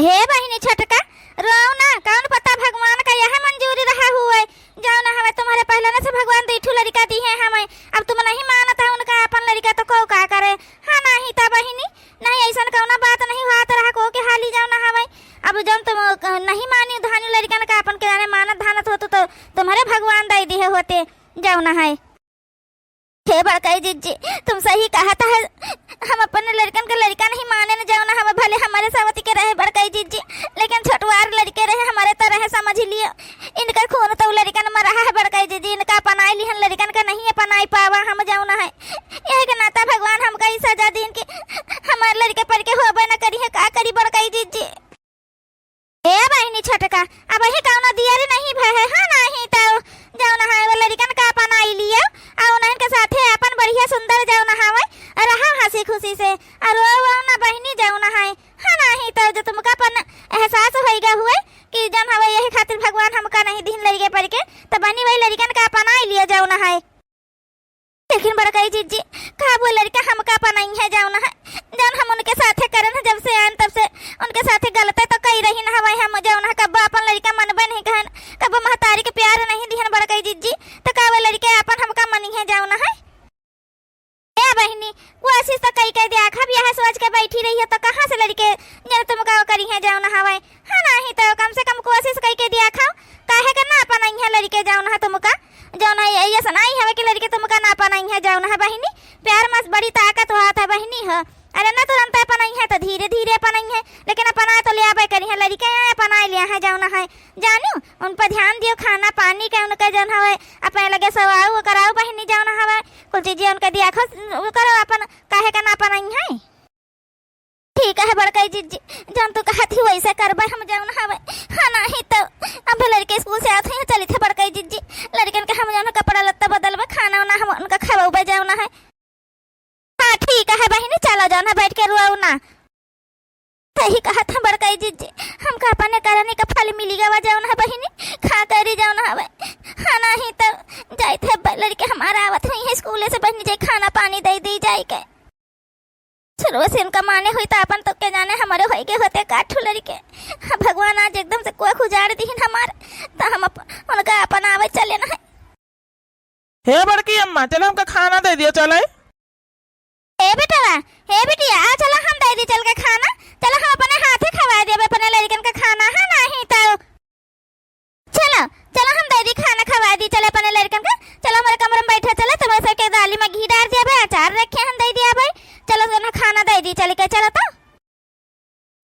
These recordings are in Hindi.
हे बहिनी छोटका रो ना, कौन पता भगवान का यह मंजूरी रहा हुआ है। जाओ ना, हमें तुम्हारे पहले से भगवान दीठू लड़का दी है हमें, अब तुम नहीं मानता उनका अपन लड़का तो को का करे। हाँ नहीं ता बहिनी, नहीं ऐसा कौना बात नहीं हुआ रहा को के हाली जाओ ना हमें। अब जब तुम नहीं मानी धानी लड़का का अपन के जाने मानत धानत हो तो तुम्हारे भगवान दे दिए होते। जाओ ना है हे बड़काई जीजी, तुम सही कहा था, हम अपने लड़कन का लड़का नहीं माने न जाओ ना। हमें भले हमारे सावती के रहे बड़काई जीजी, लेकिन छोटवार लड़के रहे हमारे तो रहे, समझ लियो। इनका खून तो लड़कन में रहा है बड़काई जीजी, इनका अपनाई लिहन लड़कन का नहीं अपनाई पावा हम जाओ ना है। यह के नाता भगवान हमका ही सजा दी कि हमारे लड़के पर के होबे न करी है, का करी बड़काई जीजी। ए बहिनी छोटका, अब ही कौन दिया रे नहीं भय है। हाँ नहीं तो जाओ ना है, वो लड़कन का अपनाई लियो और उन्हें के साथे अपन बढ़िया सुंदर जाओ ना हवे रहा हंसी खुशी से और वो ना बहिनी जाओ ना है। हाँ नहीं तो जो तुमका अपन एहसास होएगा हुए कि जन हवे यही खातिर भगवान हमका नहीं दिन लड़के पर के, तो बनी वही लड़कन का अपनाई लियो जाओ ना है। लेकिन बड़काई जीजी का वो लड़का हमका अपनाई है जाओ ना है, जन हम उनके साथे करन जब से आन तब से उनके साथे गलते तो कई रही ना हवे। हम जाओ ना कब अपन लड़का मनबे नहीं कहन, कब महतारी के प्यार नहीं दिहन बड़काई जीजी, तो का वो लड़के अपन हमका मनी है जाओ ना है। ए बहिनी कोशिश तो कई कह दिया खब यह सोच के बैठी रही है तो कहां से लड़के जन तुम का करी है जाओ ना हवे। हां नहीं तो कम से कम कोशिश कई के दिया खाओ, काहे के ना अपनाई है लड़के जाओ ना तुमका जाओ ना। ये सुनाई हवे कि लड़के तुमका ना अपनाई है जाओ ना बहिनी। प्यार मस बड़ी ताकत होता है बहिनी है। अरे ना तुरंत अपनाई है तो धीरे धीरे अपनाई है, लेकिन अपना तो ले आबे करी है लड़के अपना लिया है जाओ ना है। जानू उन पर ध्यान दियो, खाना पानी का उनका जन हवे अपने लगे सवाओ कराओ बहिनी जाओ ना हवे, कुछ चीजें उनका दिया खो करो अपन, काहे का ना अपनाई है। ठीक है बड़काई जीजी, जन तू कहती वैसे करबे हम जाओ ना हवे। हाँ नहीं तो अब लड़के स्कूल से आते हैं चली थे बड़काई जीजी, लड़कन के हम जाओ ना कपड़ा लत्ता बदलबे, खाना ना हम उनका खवाबे जाओ ना है। हाँ ठीक है बहिनी, चलो जाओ ना बैठ के रुआओ ना। सही कहा था बड़काई जीजी, हमका अपने करने का फल मिलेगा जाओ ना बहिनी, खा कर जाओ ना हवे। हाँ नहीं तो जाए थे लड़के हमारा आवत है स्कूल से बहनी जाए खाना पानी दे दी जाए के शुरू से इनका माने हुई तो अपन तो के जाने हमारे होई के होते काठू लड़के। हाँ, भगवान आज एकदम से कोई खुजाड़ दी हमारे तो हम उनका अपन आवे चले ना है। हे बड़की अम्मा चलो हमका खाना दे दियो चले। हे बेटवा, हे बिटिया आ चलो हम दे दी चल के खाना, चलो हम अपने हाथे खवा देबे अपने लड़कन का खाना। है नहीं तो चलो चलो हम दे दी खाना खवा दी चले अपने लड़कन का। चलो हमारे कमरे में बैठे चले, तुम्हारे सर के दाली में घी डाल दिया भाई, अचार रखे हम दे दिया भाई, चलो ना खाना दे दी चल के। चलो तो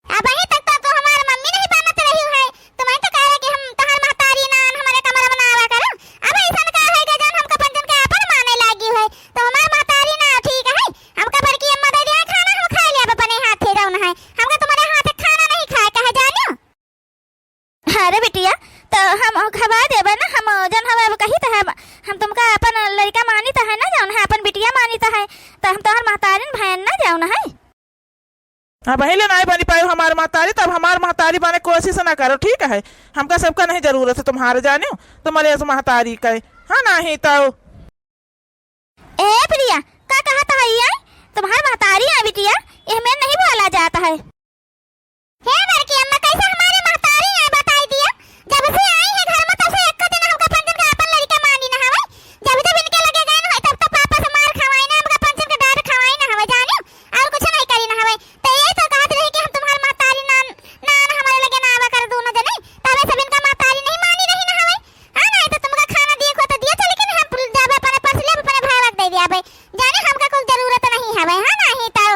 अब अभी तक तो हमारी मम्मी नहीं बनत रही है, तुम्हें तो कहे कि हम तहर महतारी नान हमारे कमरा बनावा करो। अब ऐसा का है कि जन हमका पंजन के अपन माने लागी है तो हमारी महतारी ना ठीक है, हमका बड़की अम्मा दे दिया खाना हम खा लिया अपने हाथ से जाओ ना है, हमका तुम्हारे हाथ से खाना नहीं खाए कहे जानो। अरे बिटिया तो हम खवा देबे ना, हम जन हवे कही तो है हम तुमका अपन लड़का मानी तो है ना जाओ ना, अपन बिटिया मानी तो है तो हम तोहर महतारी बहन ना जाओ ना है। हाँ पहले नहीं बनी पाई हमारे महतारी, तब हमारे महतारी बने कोशिश ना करो ठीक है। हमका सबका नहीं जरूरत है तुम्हारे जाने, तुम्हारे महतारी का। हाँ नहीं तो ए प्रिया का कहा था ये तुम्हारी महतारी है बिटिया, ये हमें नहीं बोला जाता है। हे बड़की अम्मा कैसे हमारी महतारी है बताई दिया, जब से आई है घर में तब से एक दिन हमका पंजन का अपन लड़का मानी ना हवे, जब जब इनके लगे गए ना तब तो पापा से मार खवाई ना, हमका पंजन का डांट खवाई ना हवे जानो, और कुछ नहीं करी ना हवे। तो ये तो कहत रही कि हम तुम्हारी महतारी नान नान हमारे लगे ना आवा कर दोनों जने, तबे सब इनका महतारी नहीं मानी रही ना हवे। हां नहीं तो तुमका खाना दिए को तो दिया था, लेकिन हम जाबे अपने पर्स ले अपने भाई वक्त दे दिया भाई, जाने हमका कोई जरूरत नहीं हवे। हां नहीं तो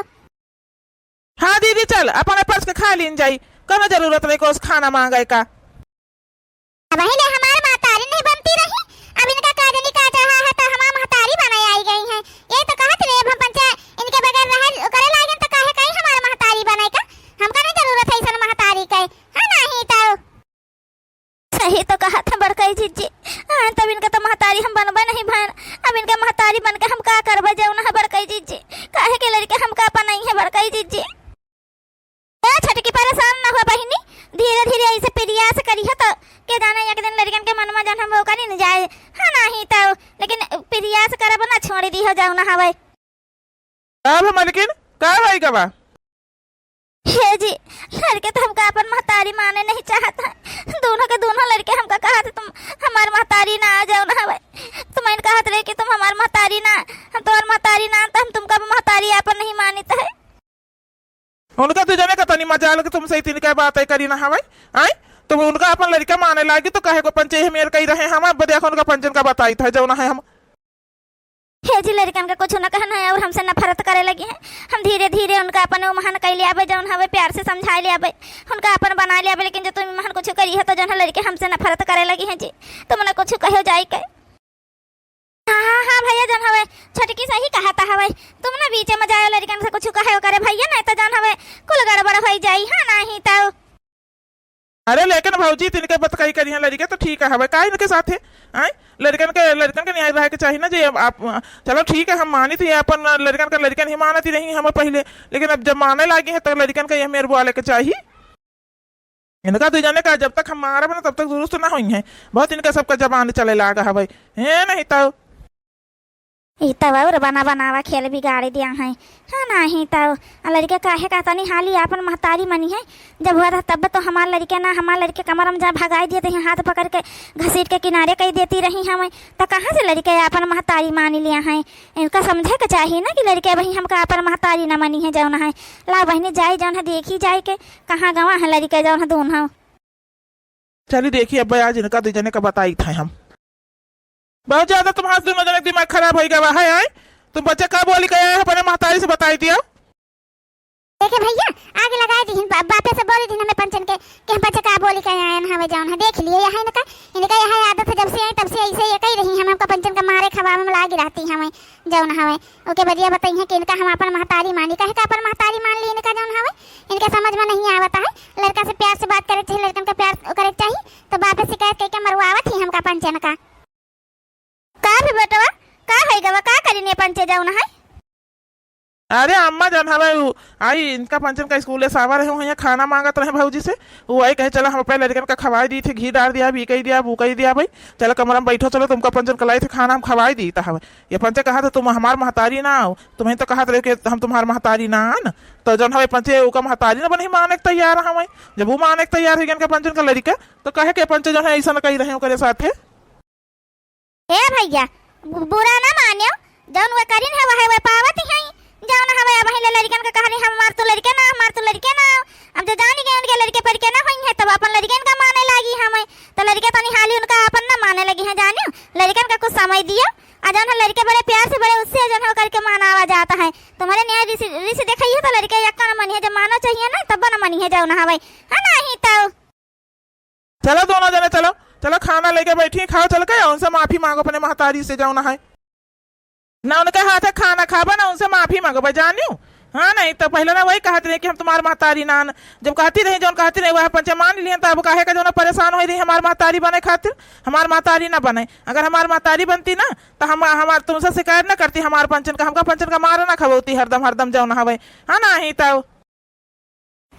हाँ दीदी चल अपने पर्स के खा लीन जाई, कोनो जरूरत नहीं को खाना मांगे का। पहले हमारे महतारी नहीं बनती रही, अब इनका काजनी का चाहा है तो हमारी महतारी बनाई आई गई है। ये तो कहत रे हम पंचायत इनके बगैर रह करे लागिन तो काहे कहीं हमारा महतारी बनाई का, हमका नहीं जरूरत है इसन महतारी का। हां नहीं तो सही तो कहा था बड़काई जीजी। हां तब इनका तो महतारी हम बनबे नहीं भान, अब इनका महतारी बन के हम का करबे जाऊ ना बड़काई जीजी, काहे के लड़के हमका अपन नहीं है बड़काई जीजी। ए छटकी परेशान ना हो बहिनी, धीरे धीरे ऐसे प्रयास करी है तो के जाने एक दिन लड़कन के मन में जन हम वो करी न जाए। हाँ नहीं तो लेकिन प्रयास करब ना छोड़ दी हो जाऊ ना हवे। अब मलकिन का भाई का बा हे जी लड़के लड़के तो हमका अपन महतारी माने नहीं चाहता है। दोनों के दोनों लड़के हमका कहा थे तुम हमार महतारी ना आ जाओ ना हवे। तुम इन कहा रहे कि तुम हमार महतारी ना, हम तुम्हार महतारी ना, तो हम तुमका महतारी अपन नहीं मानित है। उनका तो जाने का तनी मजाल के तुमसे इतनी क्या बात है करी ना हवाई आई तो उनका अपन लड़का माने लागी तो कहे को पंचे मेरे कही रहे हम अब देखो उनका पंचन का बताई था जो ना है हम हे जी लड़कन का कुछ न कहना है और हमसे नफरत करे लगी है। हम धीरे धीरे उनका अपन महान कह लिया जौन हवे प्यार से समझा लिया उनका अपन बना लिया, लेकिन जो तुम महान कुछ करी है तो जौन लड़के हमसे नफरत करे लगी है जी। तुम न कुछ कहो जाई के हाँ भैया जन हवे छटकी सही कहा था हवे। तुम ना बीच में जाओ लड़कन से कुछ कहे करे भैया नहीं तो जन हवे कुल गड़बड़ हो जाई। हाँ नहीं तो अरे लेकिन भाजी तिनके बतकाई करी है लड़के तो ठीक है हवे का इनके साथ है आई लड़कन के न्याय रहे के चाहिए ना जी। अब आप चलो ठीक है हम मानी थी अपन लड़कन ही मानती रही हम पहले, लेकिन अब जब माने लगी है तो लड़कन का यह मेरे बुआ लेके चाहिए। इनका तो जाने का जब तक हम मारा बना तब तक दुरुस्त ना हुई है। बहुत इनका सबका जबान चले लागा है भाई है नहीं तो और बना बनावा खेल बिगाड़ दिया है। हाँ नहीं तो लड़के काहे का तनी हाली अपन महतारी मनी है। जब हुआ था तब तो हमारे लड़के ना हमारे लड़के कमर में जा भगाई देते हैं, हाथ पकड़ के घसीट के किनारे कही देती रही हमें। तो कहाँ से लड़के अपन महतारी मान लिया है। इनका समझे के चाहिए ना कि लड़के भाई हमका अपन महतारी ना मनी है जौन है। ला बहनी जाए जौन है देखी जाए के कहाँ गवा है लड़के जौन है दोनों। चलिए देखिए अब आज इनका दो जने का बताई था हम बहुत ज्यादा तुम्हारे दोनों जने दिमाग खराब हो गया है। आए तुम बच्चे का बोली गए अपने महतारी से बताई दिया। देखे भैया आगे लगाए दी बापे से बोली थी हमें पंचन के कि हम बच्चे का बोली कहे आए हमें जान है देख लिए यहाँ इनका यह आदत है जब से आई तब से ऐसे ये कही रही हमका पंचन का मारे खवा में लागी रहती हमें जौन हवे। ओके बढ़िया बताई है कि इनका हम अपन महतारी मानी कहे का अपन महतारी मान ली इनका जौन हवे। इनके समझ में नहीं आवता है लड़का से प्यार से बात करे चाहिए, लड़कन का प्यार करे चाहिए तो बापे शिकायत करके मरवावत ही हमका पंचन का भी बेटवा का है गवा का करीने पंचे जाऊ ना है। अरे अम्मा जन हवे आई इनका पंचन का स्कूल सावा रहे यहाँ खाना मांगत रहे भाजी से वो आई कहे चलो हम पहले लड़कन का खवाई दी थी घी डाल दिया भी कही दिया वो कही दिया भाई चलो कमरा में बैठो चलो तुमका पंचन कलाई थे खाना हम खवाई दी था हमें। ये पंचे कहा था तुम हमार महतारी ना आओ तुम्हें तो कहा था कि हम तुम्हार महतारी ना आन तो जन हवे पंचे का महतारी ना बने माने तैयार हमें। जब वो माने तैयार है इनका पंचन का लड़का तो कहे के पंचे जो है ऐसा कही रहे करे साथ ए भैया बुरा ना मानियो जौन वे करीन है वह पावत है जौन हवे अब हिले लड़कन का कहानी हमार तो लड़के ना अब जो जानी गए उनके लड़के पर के ना हुई है तब अपन लड़कन का माने लगी हमें तो लड़के तो निहाली उनका अपन ना माने लगी है जानियो। लड़कन का कुछ समय दियो जौन लड़के बड़े प्यार से बड़े उससे जौन हो करके मानावा जाता है। तुम्हारे न्याय ऋषि देखिए तो लड़के यक्का न मनी है जब मानो चाहिए ना तब न मनी है जौन हवे है नहीं तो चलो दोनों जने चलो चलो खाना लेके बैठी खाओ चल के उनसे माफी मांगो अपने महतारी से जाओ ना है ना उनके हाथ खाना खाबा ना उनसे माफी मांगो भाई जानियो। हाँ नहीं तो पहले ना वही कहते रहे कि हम तुम्हारे महतारी ना जब कहती रही जो कहती रही वह पंचे मान लिए तब कहे का जो ना परेशान हो रही हमारे महतारी बने खातिर हमारे महतारी ना बने। अगर हमारे महतारी बनती ना तो हम तुमसे शिकायत ना करती हमारे पंचन का हमका पंचन का मारा ना खबोती हरदम जाओ ना हवे। हाँ ना ही तो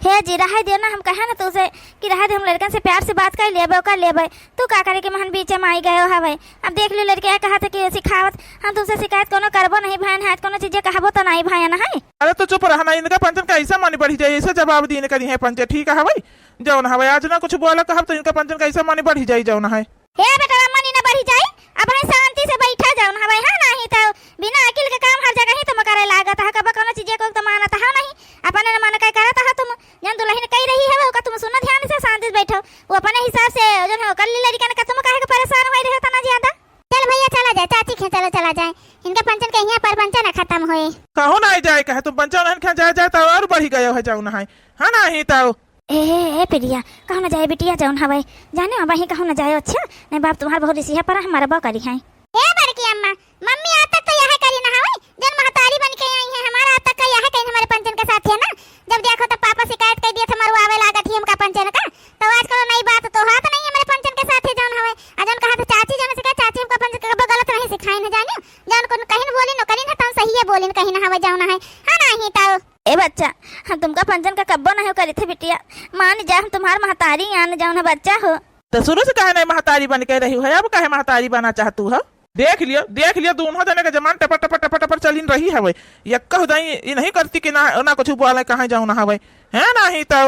हे जी रहा दे ना हम कहे ना तुझे कि रहा दे हम लड़कन से प्यार से बात कर लेबे तू का करे कि महन बीच में आई गए हवे। अब देख लो लड़के कहा था कि सिखावत हम तुमसे शिकायत कोनो करबो नहीं भाई हाथ कोनो चीज कहबो तो नहीं भाई ना है। अरे तो चुप रहना इनका पंचन का ऐसा मानी बढ़ी जाए ऐसा जवाब दी करी है पंचे ठीक है भाई जाओ ना हवे आज ना कुछ बोला कहा तो इनका पंचन का ऐसा मानी बढ़ी जाए जाओ ना है। हे बेटा मनी ना बढ़ी जाए अब हम शांति से बैठा जाओ ना हवे। हाँ नहीं तो बिना अकिल के काम हर जगह ही तुम करे लागत है कब कोनो चीज को तो मानत है नहीं अपन ने मन कह करत है तुम जन दुल्हन कह रही है वो का तुम सुनो ध्यान से शांति से बैठो वो अपने हिसाब से जो है कर ली लड़का ने तुम काहे के परेशान होई रहे तना ज्यादा। चल भैया चला जाए चाची खे चलो चला जाए इनका पंचन के यहाँ पर पंचन खत्म होए कहो ना जाए कहे तुम पंचन खा जाए तो और बढ़ी गए है जाओ ना है। हाँ ना ही तो ए पिलिया कहो ना जाए बिटिया जाऊन हवे जाने अब ही कहो ना जाए। अच्छा नहीं बाप तुम्हारा बहुत ऋषि है पर हमारा बा करी है। ए बड़की अम्मा मम्मी आज तक तो यह करी ना हवे जन महतारी बन के आई है हमारा आज तक का यह कहीं हमारे पंचन के साथ है ना। जब देखो तो पापा शिकायत कर दिए थे मरवावे लागत ही हमका पंचन का तो आज कल नई बात तो हाथ नहीं हमारे पंचन के साथ है जौन हवे अजन कहा था चाची जन से चाची हमका पंचन का गलत नहीं सिखाई ना जानियो जन को कहीं बोली न करी ना तो सही है बोली कहीं ना हवे जाओ ना है। हां नहीं तो ए बच्चा हम तुमका पंचन का कब्बो नहीं करी थे बिटिया मान जा हम तुम्हार महतारी आन जाओ ना बच्चा हो तो शुरू से कहे नहीं महतारी बन के रही है अब कहे महतारी बना चाहतू है। देख लियो दोनों जने का जमान टपर चलिन रही है भाई यक्का हो जाई ये नहीं करती कि ना कुछ बोले कहाँ जाऊँ ना भाई है ना ही तो